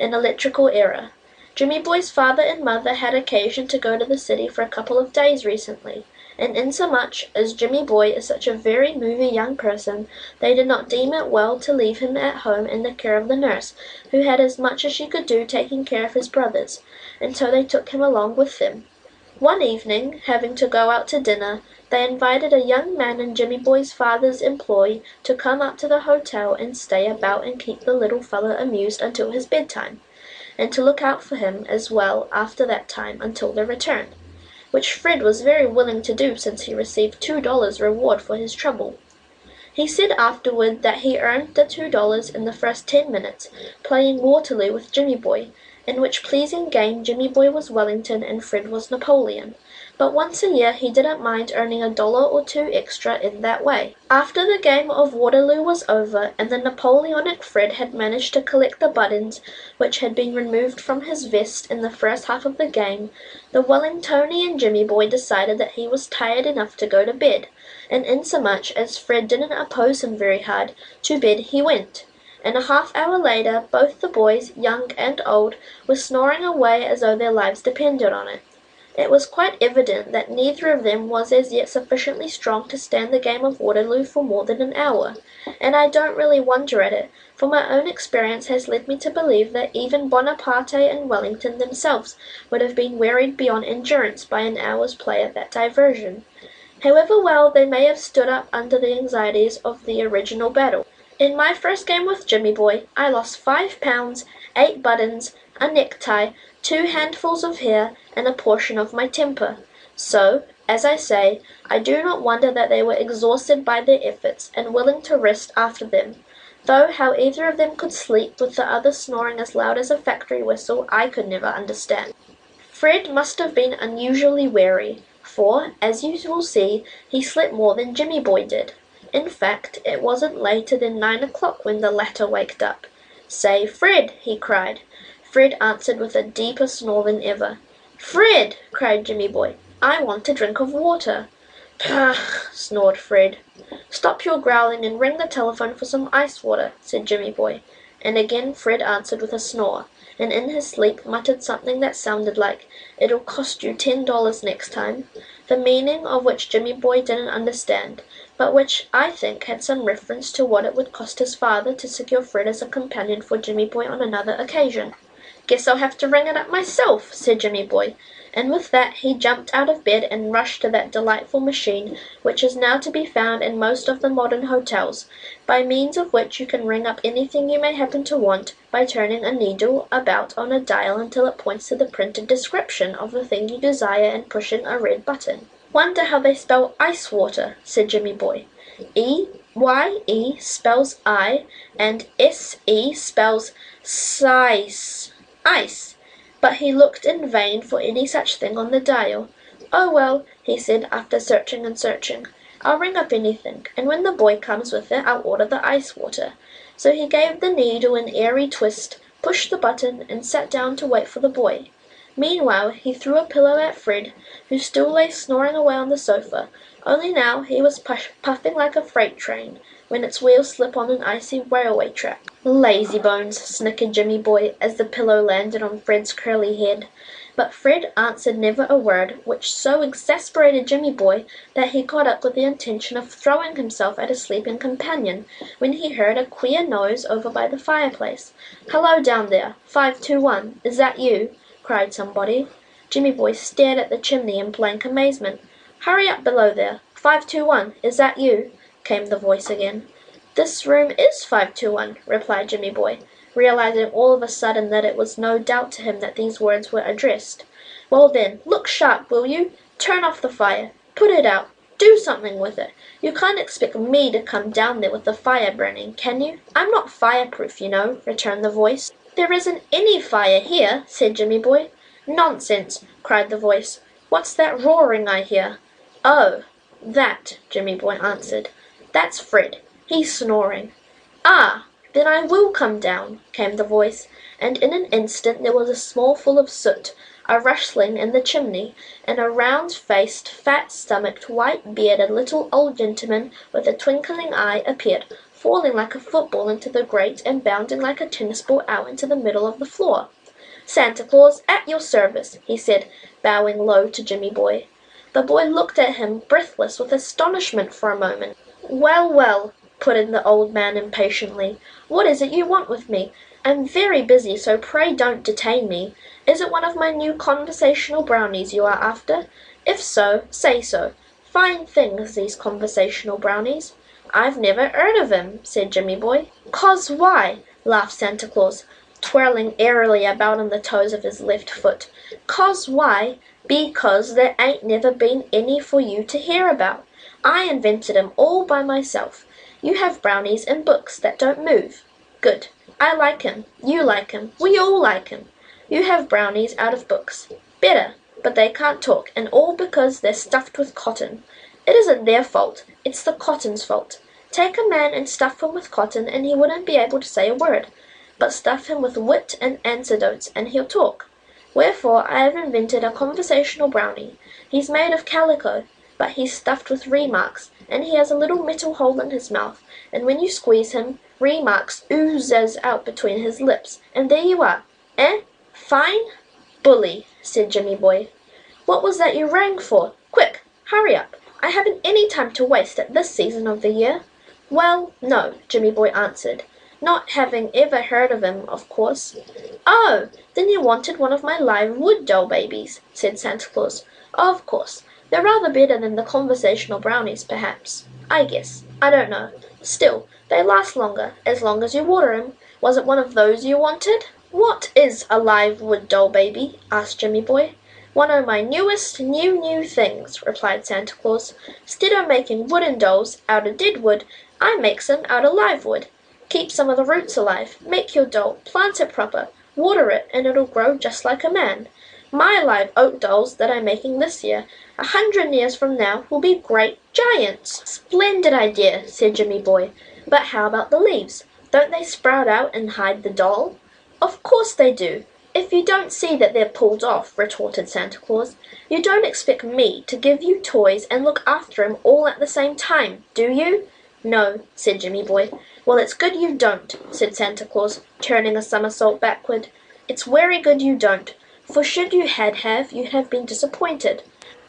an electrical error. Jimmy Boy's father and mother had occasion to go to the city for a couple of days recently, and insomuch as Jimmy Boy is such a very moving young person, they did not deem it well to leave him at home in the care of the nurse, who had as much as she could do taking care of his brothers, and so they took him along with them. One evening, having to go out to dinner, they invited a young man in Jimmy Boy's father's employ to come up to the hotel and stay about and keep the little fellow amused until his bedtime, and to look out for him as well after that time until their return, which Fred was very willing to do since he received $2 reward for his trouble. He said afterward that he earned the $2 in the first 10 minutes, playing Waterloo with Jimmy Boy, in which pleasing game Jimmy Boy was Wellington and Fred was Napoleon. But once a year he didn't mind earning $1 or 2 extra in that way. After the game of Waterloo was over, and the Napoleonic Fred had managed to collect the buttons which had been removed from his vest in the first half of the game, the Wellingtonian Jimmy Boy decided that he was tired enough to go to bed, and insomuch as Fred didn't oppose him very hard, to bed he went. And a half-hour later both the boys, young and old, were snoring away as though their lives depended on it. It was quite evident that neither of them was as yet sufficiently strong to stand the game of Waterloo for more than an hour, and I don't really wonder at it, for my own experience has led me to believe that even Bonaparte and Wellington themselves would have been wearied beyond endurance by an hour's play at that diversion, however well they may have stood up under the anxieties of the original battle. In my first game with Jimmy Boy, I lost 5 pounds, 8 buttons, a necktie, 2 handfuls of hair, and a portion of my temper. So, as I say, I do not wonder that they were exhausted by their efforts, and willing to rest after them, though how either of them could sleep with the other snoring as loud as a factory whistle I could never understand. Fred must have been unusually wary, for, as you will see, he slept more than Jimmy Boy did. In fact, it wasn't later than 9 o'clock when the latter waked up. "Say, Fred!" he cried. Fred answered with a deeper snore than ever. "Fred!" cried Jimmy Boy, "I want a drink of water." "Pah!" snored Fred. "Stop your growling and ring the telephone for some ice water," said Jimmy Boy, and again Fred answered with a snore, and in his sleep muttered something that sounded like, "It'll cost you $10 next time," the meaning of which Jimmy Boy didn't understand, but which, I think, had some reference to what it would cost his father to secure Fred as a companion for Jimmy Boy on another occasion. "Guess I'll have to ring it up myself," said Jimmy Boy, and with that he jumped out of bed and rushed to that delightful machine which is now to be found in most of the modern hotels, by means of which you can ring up anything you may happen to want by turning a needle about on a dial until it points to the printed description of the thing you desire and pushing a red button. "Wonder how they spell ice water," said Jimmy Boy. "E-Y-E spells I, and S-E spells sice, ice." But he looked in vain for any such thing on the dial. "Oh well," he said, after searching and searching, "I'll ring up anything, and when the boy comes with it I'll order the ice water." So he gave the needle an airy twist, pushed the button, and sat down to wait for the boy. Meanwhile he threw a pillow at Fred, who still lay snoring away on the sofa, only now he was puffing like a freight train when its wheels slip on an icy railway track. "Lazybones," snickered Jimmy Boy as the pillow landed on Fred's curly head. But Fred answered never a word, which so exasperated Jimmy Boy that he got up with the intention of throwing himself at his sleeping companion, when he heard a queer noise over by the fireplace. "Hello down there, 521, is that you?" cried somebody. Jimmy Boy stared at the chimney in blank amazement. "Hurry up below there, 521, is that you?" came the voice again. "This room is 521, replied Jimmy Boy, realizing all of a sudden that it was no doubt to him that these words were addressed. "Well then, look sharp, will you? Turn off the fire. Put it out. Do something with it. You can't expect me to come down there with the fire burning, can you? I'm not fireproof, you know," returned the voice. "There isn't any fire here," said Jimmy Boy. "Nonsense," cried the voice. "What's that roaring I hear?" "Oh, that," Jimmy Boy answered. "That's Fred. He's snoring." "Ah, then I will come down," came the voice, and in an instant there was a small full of soot, a rustling in the chimney, and a round-faced, fat-stomached, white-bearded little old gentleman with a twinkling eye appeared, falling like a football into the grate and bounding like a tennis ball out into the middle of the floor. "Santa Claus, at your service," he said, bowing low to Jimmy Boy. The boy looked at him, breathless with astonishment for a moment. "Well, well," put in the old man impatiently, "what is it you want with me? I'm very busy, so pray don't detain me. Is it one of my new conversational brownies you are after? If so, say so. Fine things, these conversational brownies." "I've never heard of 'em," said Jimmy Boy. "'Cause why?" laughed Santa Claus, twirling airily about on the toes of his left foot. "'Cause why? Because there ain't never been any for you to hear about. I invented 'em all by myself. You have brownies in books that don't move. Good. I like 'em. You like 'em. We all like 'em. You have brownies out of books. Better. But they can't talk, and all because they're stuffed with cotton. It isn't their fault. It's the cotton's fault. Take a man and stuff him with cotton, and he wouldn't be able to say a word. But stuff him with wit and anecdotes, and he'll talk. Wherefore I have invented a conversational brownie. He's made of calico, but he's stuffed with remarks, and he has a little metal hole in his mouth, and when you squeeze him, remarks oozes out between his lips, and there you are. Eh? Fine?" "Bully," said Jimmy Boy. "What was that you rang for? Quick, hurry up. I haven't any time to waste at this season of the year." "Well, no," Jimmy Boy answered, not having ever heard of him, of course. "Oh, then you wanted one of my live wood doll babies," said Santa Claus. "Of course. They're rather better than the conversational brownies, perhaps. I guess. I don't know. Still, they last longer as you water 'em. Was it one of those you wanted?" "What is a live wood doll baby?" asked Jimmy Boy. "One o' my newest new things," replied Santa Claus. "'Stead o' making wooden dolls out o' dead wood, I makes 'em out o' live wood. Keep some of the roots alive, make your doll, plant it proper, water it, and it'll grow just like a man. My live oak dolls that I'm making this year, 100 years from now, will be great giants." "Splendid idea," said Jimmy Boy. "But how about the leaves? Don't they sprout out and hide the doll?" "Of course they do. If you don't see that they're pulled off," retorted Santa Claus, "you don't expect me to give you toys and look after 'em all at the same time, do you?" "No," said Jimmy Boy. "Well, it's good you don't," said Santa Claus, turning a somersault backward. "It's werry good you don't, for should you have, you'd have been disappointed.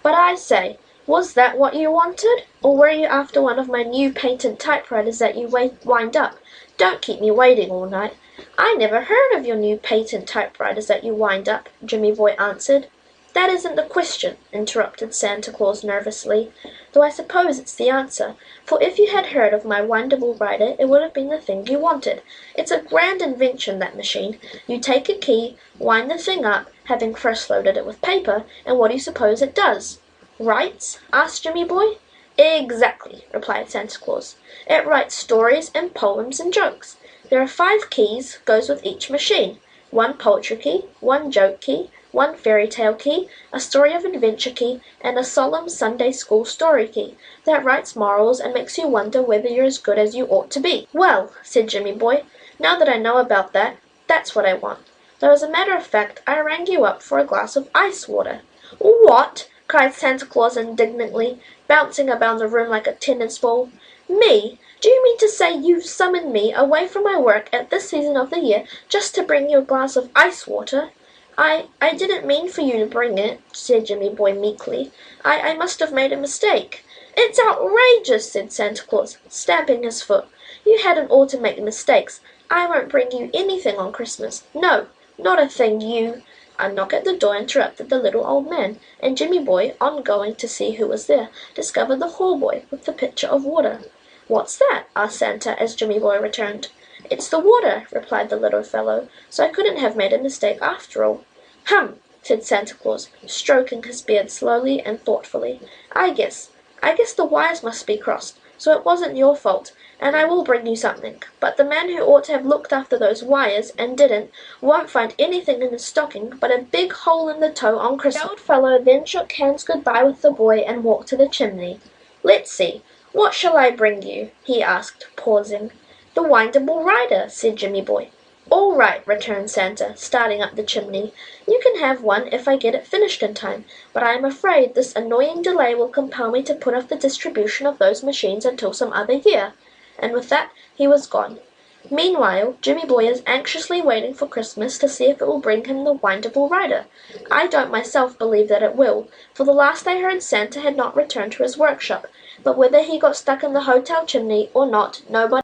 But I say, was that what you wanted? Or were you after one of my new patent typewriters that you wind up? Don't keep me waiting all night." "I never heard of your new patent typewriters that you wind up," Jimmy Boy answered. "That isn't the question," interrupted Santa Claus nervously, "though I suppose it's the answer, for if you had heard of my windable writer it would have been the thing you wanted. It's a grand invention, that machine. You take a key, wind the thing up, having first loaded it with paper, and what do you suppose it does?" "Writes?" asked Jimmy Boy. "Exactly," replied Santa Claus. "It writes stories and poems and jokes. There are 5 keys goes with each machine. 1 poetry key, 1 joke key, 1 fairy tale key, a story of adventure key, and a solemn Sunday school story key, that writes morals and makes you wonder whether you're as good as you ought to be." "Well," said Jimmy Boy, "now that I know about that, that's what I want. Though as a matter of fact, I rang you up for a glass of ice water." "What?" cried Santa Claus indignantly, bouncing about the room like a tennis ball. "Me? Do you mean to say you've summoned me away from my work at this season of the year just to bring you a glass of ice water?" I didn't mean for you to bring it," said Jimmy Boy meekly. I must have made a mistake." "It's outrageous," said Santa Claus, stamping his foot. "You hadn't ought to make mistakes. I won't bring you anything on Christmas. No, not a thing, you—" A knock at the door interrupted the little old man, and Jimmy Boy, on going to see who was there, discovered the hall boy with the pitcher of water. "What's that?" asked Santa as Jimmy Boy returned. "It's the water," replied the little fellow, "so I couldn't have made a mistake after all." "Hum!" said Santa Claus, stroking his beard slowly and thoughtfully. I guess the wires must be crossed, so it wasn't your fault, and I will bring you something. But the man who ought to have looked after those wires, and didn't, won't find anything in his stocking but a big hole in the toe on Christmas." The old fellow then shook hands good-bye with the boy and walked to the chimney. "Let's see, what shall I bring you?" he asked, pausing. "The windable rider," said Jimmy Boy. "All right," returned Santa, starting up the chimney. "You can have one if I get it finished in time, but I am afraid this annoying delay will compel me to put off the distribution of those machines until some other year." And with that he was gone. Meanwhile, Jimmy Boy is anxiously waiting for Christmas to see if it will bring him the Windable Rider. I don't myself believe that it will, for the last I heard Santa had not returned to his workshop, but whether he got stuck in the hotel chimney or not, nobody